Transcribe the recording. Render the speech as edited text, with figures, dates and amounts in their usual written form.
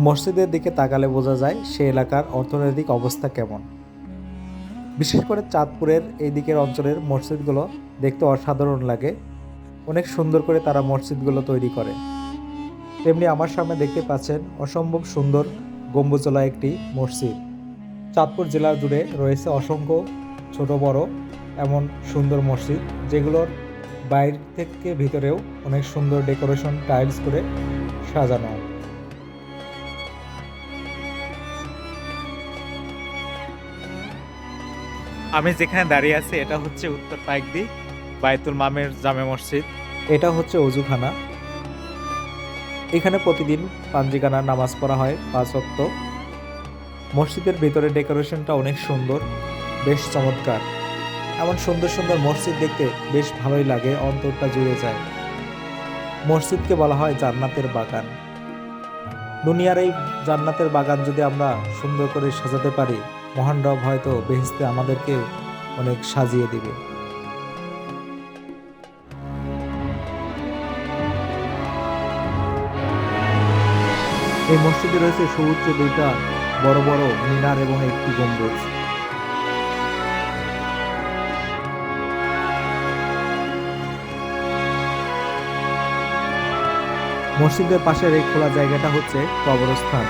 মসজিদের দিকে তাকালে বোঝা যায় সে এলাকার অর্থনৈতিক অবস্থা কেমন। বিশেষ করে চাঁদপুরের এই দিকের অঞ্চলের মসজিদগুলো দেখতে অসাধারণ লাগে। অনেক সুন্দর করে তারা মসজিদগুলো তৈরি করে। তেমনি আমার সামনে দেখতে পাচ্ছেন অসম্ভব সুন্দর গম্বুজওয়ালা একটি মসজিদ। চাঁদপুর জেলা জুড়ে রয়েছে অসংখ্য ছোট বড় এমন সুন্দর মসজিদ, যেগুলোর বাইরে থেকে ভিতরেও অনেক সুন্দর ডেকোরেশন টাইলস করে সাজানো। আমি যেখানে দাঁড়িয়ে আছি এটা হচ্ছে উত্তর পাইকদি বায়তুল মামের জামে মসজিদ। এটা হচ্ছে অজুখানা। এখানে প্রতিদিন পাঞ্জিগানার নামাজ পড়া হয় 5 ওয়াক্ত। মসজিদের ভিতরে ডেকোরেশনটা অনেক সুন্দর, বেশ চমৎকার। এমন সুন্দর সুন্দর মসজিদ দেখতে বেশ ভালোই লাগে, অন্তরটা জুড়ে যায়। মসজিদকে বলা হয় জান্নাতের বাগান। দুনিয়ার এই জান্নাতের বাগান যদি আমরা সুন্দর করে সাজাতে পারি, মহান রব হয়তো বেহেশতে আমাদেরকেও অনেক সাজিয়ে দিবে। এই মসজিদে রয়েছে সুউচ্চ দুইটা বড় বড় মিনার এবং একটি গম্বুজ। মসজিদের পাশের এই খোলা জায়গাটা হচ্ছে কবরস্থান।